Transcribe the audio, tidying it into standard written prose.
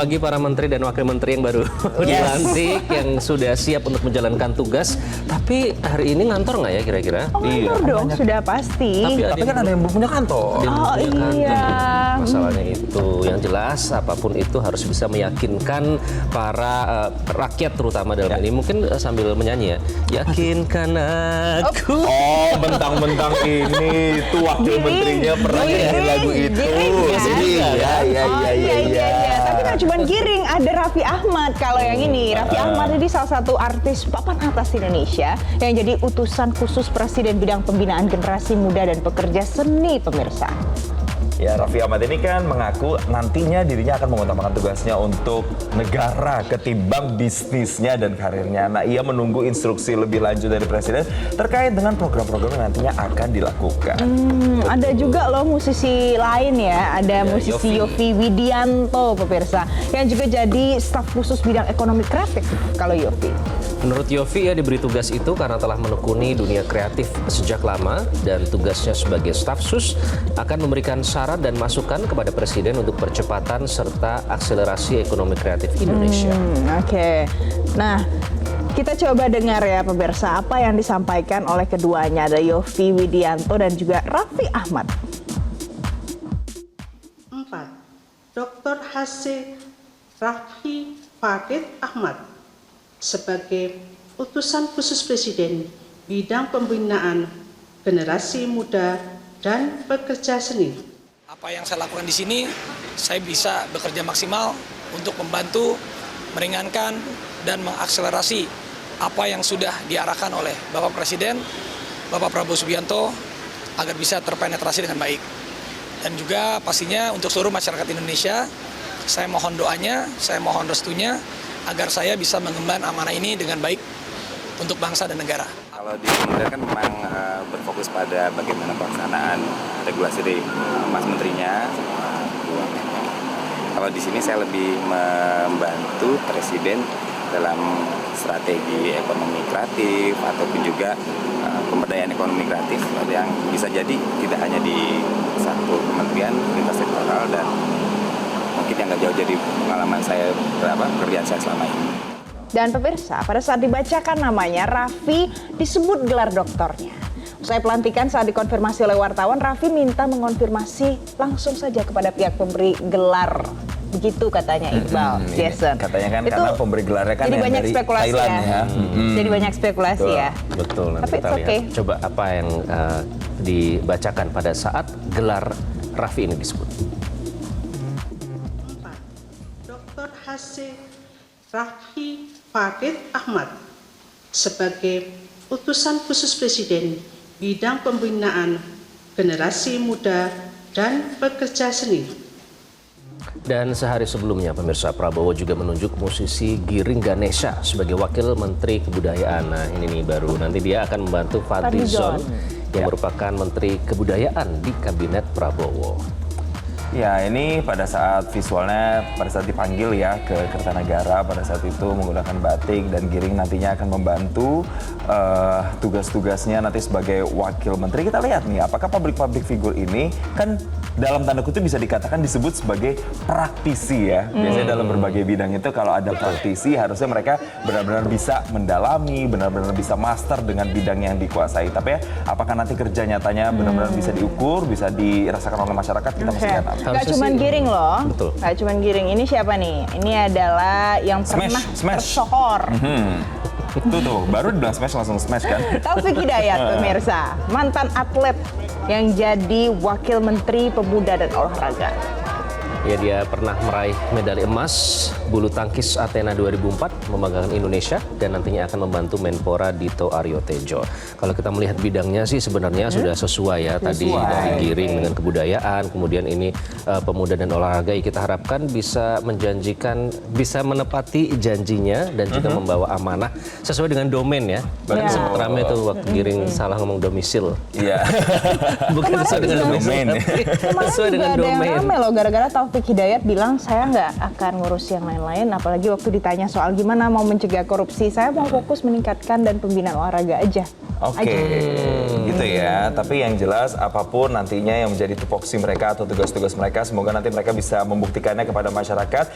pagi para menteri dan wakil menteri yang baru dilantik, yang sudah siap untuk menjalankan tugas. Tapi hari ini ngantor nggak ya kira-kira? Oh, ngantor dong, sudah pasti. Tapi kan ada yang belum punya kantor. Oh iya. Masalahnya itu, yang jelas apapun itu harus bisa meyakinkan para rakyat terutama dalam ini. Mungkin sambil menyanyi ya. Yakinkan aku. Oh, bentang-bentang ini tuh wakil menterinya pernah nyanyi lagu itu. Iya. Tapi nggak cuma Giring, ada Raffi Ahmad. Kalau yang ini, Raffi Ahmad ini salah satu artis papan atas Indonesia yang jadi utusan khusus Presiden bidang pembinaan generasi muda dan pekerja seni, pemirsa. Ya, Raffi Ahmad ini kan mengaku nantinya dirinya akan mengutamakan tugasnya untuk negara ketimbang bisnisnya dan karirnya. Nah, ia menunggu instruksi lebih lanjut dari Presiden terkait dengan program-program yang nantinya akan dilakukan. Ada juga loh musisi lain ya, ada musisi Yovie Widianto, pemirsa, yang juga jadi staf khusus bidang ekonomi kreatif. Kalau Yovie, Menurut Yovie, ia diberi tugas itu karena telah menekuni dunia kreatif sejak lama dan tugasnya sebagai staf sus akan memberikan saran dan masukan kepada Presiden untuk percepatan serta akselerasi ekonomi kreatif Indonesia. Oke. Nah, kita coba dengar ya pemirsa apa yang disampaikan oleh keduanya, ada Yovie Widianto dan juga Raffi Ahmad. 4. Dr. H.C. Raffi Farid Ahmad sebagai utusan khusus Presiden bidang pembinaan generasi muda dan pekerja seni. Apa yang saya lakukan di sini, saya bisa bekerja maksimal untuk membantu, meringankan, dan mengakselerasi apa yang sudah diarahkan oleh Bapak Presiden, Bapak Prabowo Subianto, agar bisa terpenetrasi dengan baik. Dan juga pastinya untuk seluruh masyarakat Indonesia, saya mohon doanya, saya mohon restunya, agar saya bisa mengemban amanah ini dengan baik untuk bangsa dan negara. Kalau di Kementerian kan memang berfokus pada bagaimana pelaksanaan regulasi dari Mas Menterinya sama BUMN. Kalau di sini saya lebih membantu Presiden dalam strategi ekonomi kreatif ataupun juga pemberdayaan ekonomi kreatif yang bisa jadi tidak hanya di satu kementerian, lintas sektoral, dan mungkin yang nggak jauh jadi pengalaman saya pekerjaan saya selama ini. Dan pemirsa, pada saat dibacakan namanya, Raffi disebut gelar doktornya. Usai pelantikan saat dikonfirmasi oleh wartawan, Raffi minta mengonfirmasi langsung saja kepada pihak pemberi gelar. Begitu katanya Iqbal, Jason. Katanya kan itu karena pemberi gelarnya kan jadi yang banyak dari spekulasi Thailand ya. Jadi banyak spekulasi ya. Betul, nanti Tapi kita it's lihat. okay. Coba apa yang dibacakan pada saat gelar Raffi ini disebut. 4. Dr. H.C. Raffi Farid Ahmad sebagai utusan khusus Presiden bidang pembinaan generasi muda dan pekerja seni. Dan sehari sebelumnya, pemirsa, Prabowo juga menunjuk musisi Giring Ganesha sebagai wakil Menteri Kebudayaan. Nah, ini nih baru. Nanti dia akan membantu Fadlizon yang merupakan Menteri Kebudayaan di Kabinet Prabowo. Ya, ini pada saat visualnya, pada saat dipanggil ya ke Kertanegara, pada saat itu menggunakan batik, dan Giring nantinya akan membantu tugas-tugasnya nanti sebagai wakil menteri. Kita lihat nih, apakah public figure ini kan dalam tanda kutip bisa dikatakan disebut sebagai praktisi ya. Biasanya dalam berbagai bidang itu kalau ada praktisi harusnya mereka benar-benar bisa mendalami, benar-benar bisa master dengan bidang yang dikuasai. Tapi ya, apakah nanti kerja nyatanya benar-benar bisa diukur, bisa dirasakan oleh masyarakat, kita masih lihat. Gak cuma Giring loh. Betul. Gak cuma Giring. Ini siapa nih? Ini adalah yang pernah tersohor. Tuh, baru dibilang smash langsung smash kan? Taufik Hidayat, pemirsa, mantan atlet yang jadi wakil Menteri Pemuda dan Olahraga. Ya, dia pernah meraih medali emas bulu tangkis Athena 2004, membanggakan Indonesia, dan nantinya akan membantu Menpora Dito Aryo Tejo. Kalau kita melihat bidangnya sih sebenarnya sudah sesuai ya, tadi dari Giring dengan kebudayaan, kemudian ini pemuda dan olahraga. Kita harapkan bisa menjanjikan, bisa menepati janjinya dan juga membawa amanah sesuai dengan domain ya. Bahkan sempat ramai tuh waktu Giring salah ngomong domisil. Iya. Bukan sesuai dengan domain. Sesuai dengan Kemarin juga ada domain. yang ramai loh, gara-gara Taufik Hidayat bilang saya nggak akan ngurus yang lain-lain, apalagi waktu ditanya soal gimana mau mencegah korupsi, saya mau fokus meningkatkan dan pembinaan olahraga aja. Oke, gitu ya. Tapi yang jelas apapun nantinya yang menjadi tupoksi mereka atau tugas-tugas mereka, semoga nanti mereka bisa membuktikannya kepada masyarakat.